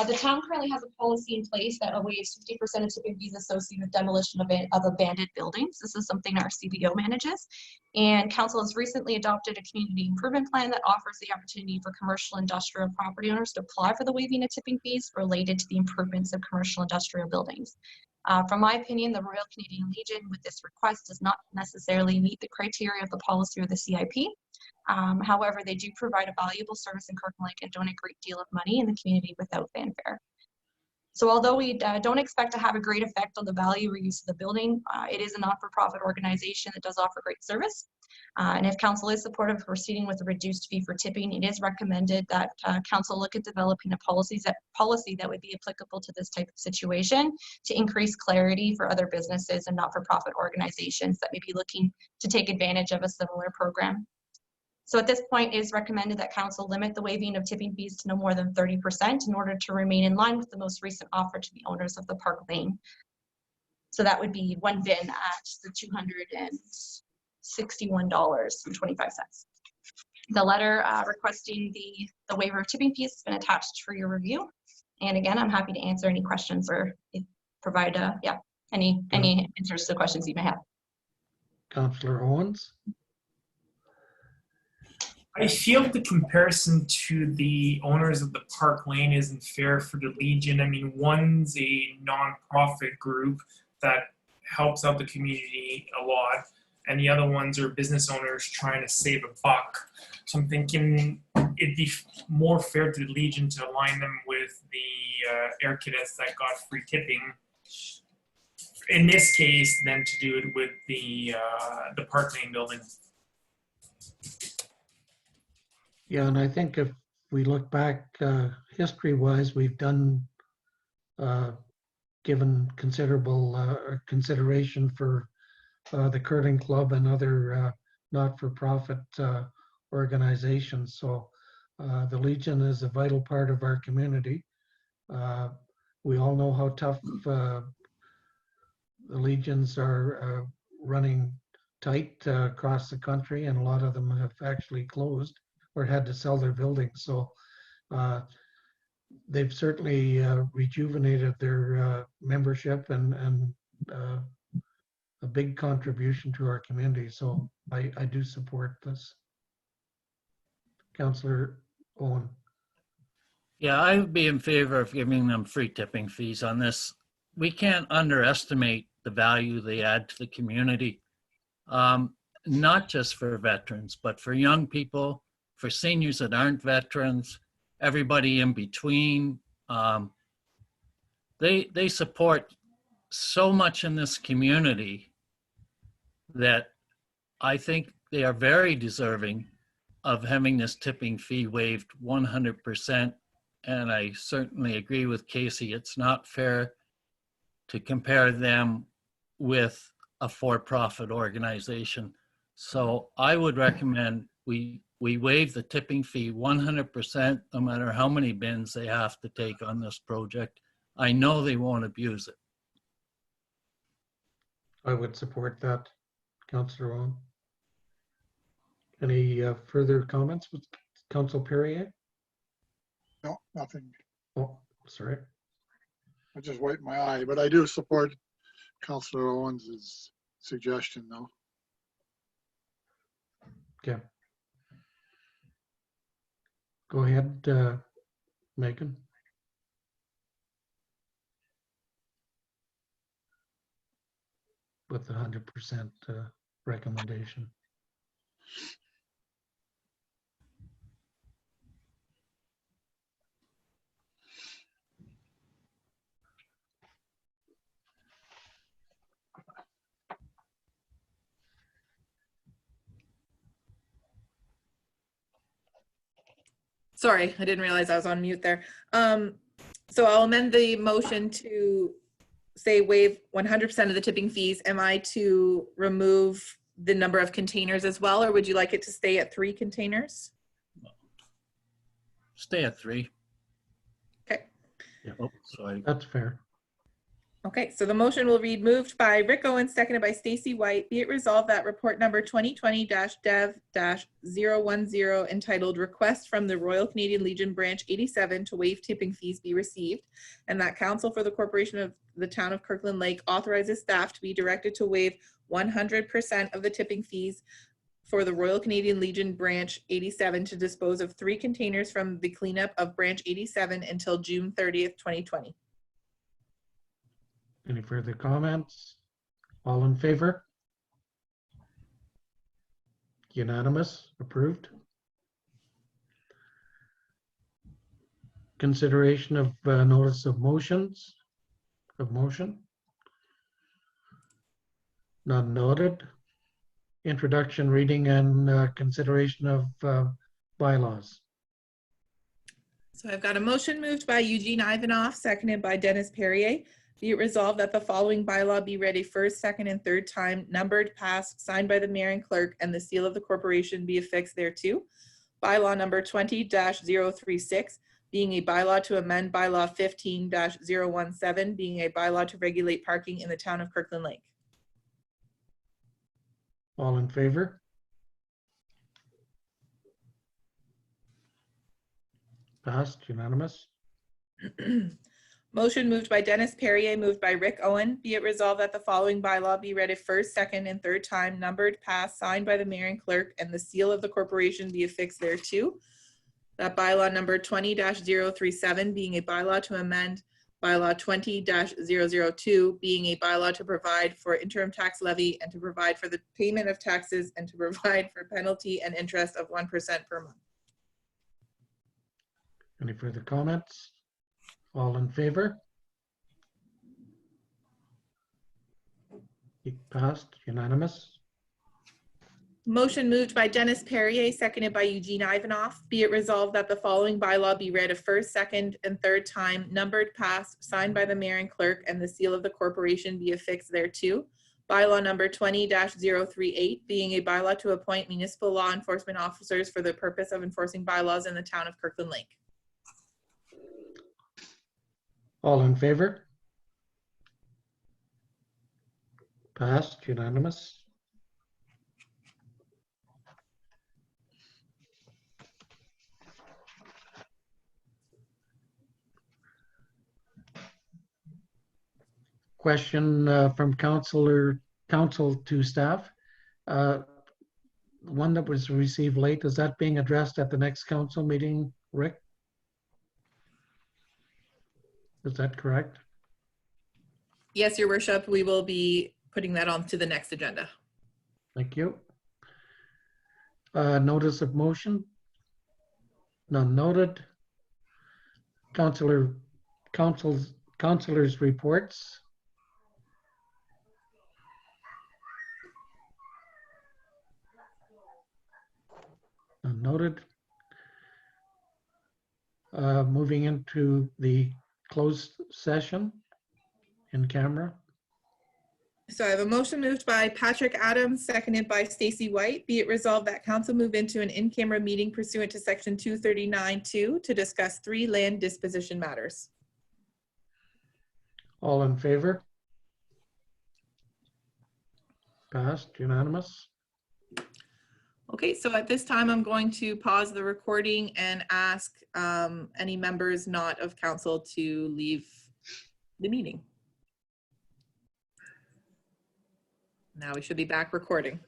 the town currently has a policy in place that waives 50% of tipping fees associated with demolition of abandoned buildings. This is something our CBO manages. And council has recently adopted a community improvement plan that offers the opportunity for commercial industrial property owners to apply for the waiving of tipping fees related to the improvements of commercial industrial buildings. From my opinion, the Royal Canadian Legion with this request does not necessarily meet the criteria of the policy or the CIP. However, they do provide a valuable service in Kirkland Lake and donate a great deal of money in the community without fanfare. So although we don't expect to have a great effect on the value or use of the building, it is a not-for-profit organization that does offer great service. And if council is supportive of proceeding with a reduced fee for tipping, it is recommended that council look at developing a policy that would be applicable to this type of situation to increase clarity for other businesses and not-for-profit organizations that may be looking to take advantage of a similar program. So at this point, it is recommended that council limit the waiving of tipping fees to no more than 30% in order to remain in line with the most recent offer to the owners of the Park Lane. So that would be 1 bin at the $261.25. The letter requesting the waiver of tipping fees has been attached for your review. And again, I'm happy to answer any questions or provide any answers to the questions you may have. Councillor Owens? I feel the comparison to the owners of the Park Lane isn't fair for the Legion. I mean, one's a non-profit group that helps out the community a lot, and the other ones are business owners trying to save a buck. So I'm thinking it'd be more fair to the Legion to align them with the Air Cadets that got free tipping in this case than to do it with the Park Lane building. Yeah, and I think if we look back history-wise, we've done given considerable consideration for the curling club and other not-for-profit organizations. So the Legion is a vital part of our community. We all know how tough the Legions are running tight across the country, and a lot of them have actually closed or had to sell their buildings. So they've certainly rejuvenated their membership and a big contribution to our community. So I do support this. Councillor Owen. Yeah, I would be in favor of giving them free tipping fees on this. We can't underestimate the value they add to the community, not just for veterans, but for young people, for seniors that aren't veterans, everybody in between. They support so much in this community that I think they are very deserving of having this tipping fee waived 100%. And I certainly agree with Casey. It's not fair to compare them with a for-profit organization. So I would recommend we waive the tipping fee 100%, no matter how many bins they have to take on this project. I know they won't abuse it. I would support that, Councillor Owen. Any further comments with Councillor Perrier? No, nothing. Oh, Sorry. I just wiped my eye, but I do support Councillor Owens' suggestion, though. Okay. Go ahead, Megan. With the 100% recommendation. Sorry, I didn't realize I was on mute there. So I'll amend the motion to say waive 100% of the tipping fees. Am I to remove the number of containers as well, or would you like it to stay at 3 containers? Stay at 3. Okay. Oh, sorry. That's fair. Okay, so the motion will read, moved by Rick Owens, seconded by Stacy White. Be it resolved that report number 2020-dev-010 entitled Request from the Royal Canadian Legion Branch 87 to waive tipping fees be received, and that Council for the Corporation of the Town of Kirkland Lake authorizes staff to be directed to waive 100% of the tipping fees for the Royal Canadian Legion Branch 87 to dispose of 3 containers from the cleanup of Branch 87 until June 30th, 2020. Any further comments? All in favor? Unanimous, approved. Consideration of notice of motion. None noted. Introduction, reading, and consideration of bylaws. So I've got a motion moved by Eugene Ivanoff, seconded by Dennis Perrier. Be it resolved that the following bylaw be read a first, second, and third time, numbered, passed, signed by the mayor and clerk, and the seal of the corporation be affixed thereto. Bylaw number 20-036, being a bylaw to amend bylaw 15-017, being a bylaw to regulate parking in the town of Kirkland Lake. All in favor? Passed, unanimous. Motion moved by Dennis Perrier, moved by Rick Owen. Be it resolved that the following bylaw be read a first, second, and third time, numbered, passed, signed by the mayor and clerk, and the seal of the corporation be affixed thereto. That bylaw number 20-037, being a bylaw to amend bylaw 20-002, being a bylaw to provide for interim tax levy and to provide for the payment of taxes and to provide for penalty and interest of 1% per month. Any further comments? All in favor? Passed, unanimous. Motion moved by Dennis Perrier, seconded by Eugene Ivanoff. Be it resolved that the following bylaw be read a first, second, and third time, numbered, passed, signed by the mayor and clerk, and the seal of the corporation be affixed thereto. Bylaw number 20-038, being a bylaw to appoint municipal law enforcement officers for the purpose of enforcing bylaws in the town of Kirkland Lake. All in favor? Passed, unanimous. Question from council to staff. One that was received late, is that being addressed at the next council meeting, Rick? Is that correct? Yes, your worship, we will be putting that on to the next agenda. Thank you. Notice of motion? None noted. Councilors reports. None noted. Moving into the closed session in camera. So I have a motion moved by Patrick Adams, seconded by Stacy White. Be it resolved that council move into an in-camera meeting pursuant to section 239(2) to discuss 3 land disposition matters. All in favor? Passed, unanimous. Okay, so at this time, I'm going to pause the recording and ask any members not of council to leave the meeting. Now we should be back recording.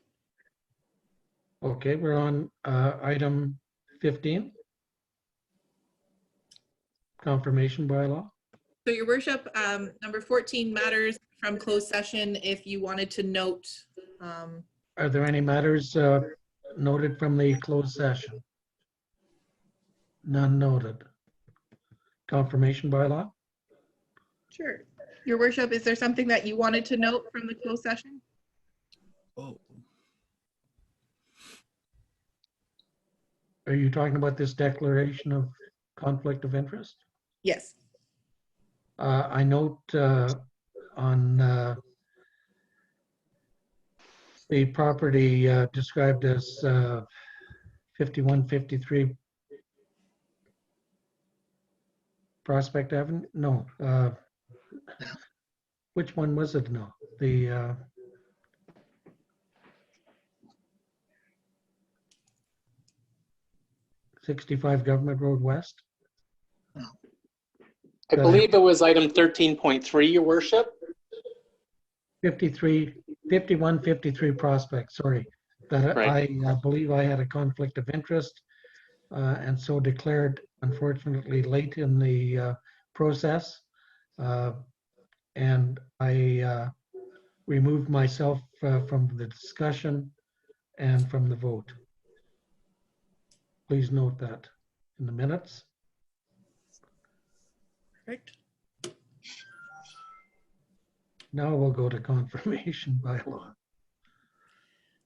Okay, we're on item 15. Confirmation bylaw. So your worship, number 14 matters from closed session. If you wanted to note, Are there any matters noted from the closed session? None noted. Confirmation bylaw. sure. Your worship, is there something that you wanted to note from the closed session? Oh, Are you talking about this declaration of conflict of interest? Yes. I note on the property described as 5153 Prospect Avenue. No, which one was it? No, the 65 Government Road West. I believe it was item 13.3, your worship. 5153 Prospect, sorry. That Right. I believe I had a conflict of interest and so declared, unfortunately, late in the process. And I removed myself from the discussion and from the vote. Please note that in the minutes. Perfect. Now we'll go to confirmation bylaw.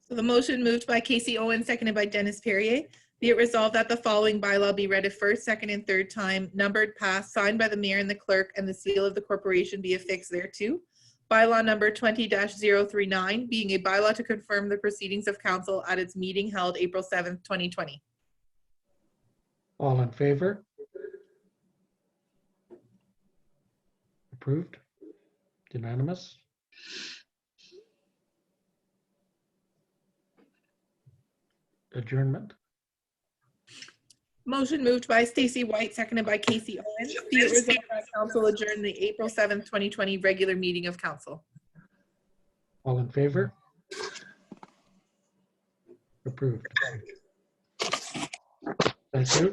So the motion moved by Casey Owen, seconded by Dennis Perrier. Be it resolved that the following bylaw be read a first, second, and third time, numbered, passed, signed by the mayor and the clerk, and the seal of the corporation be affixed thereto. Bylaw number 20-039, being a bylaw to confirm the proceedings of council at its meeting held April 7th, 2020. All in favor? Approved? Unanimous? Adjournment? Motion moved by Stacy White, seconded by Casey Owens. Be it resolved that council adjourn the April 7th, 2020 regular meeting of council. All in favor? Approved. Thank you.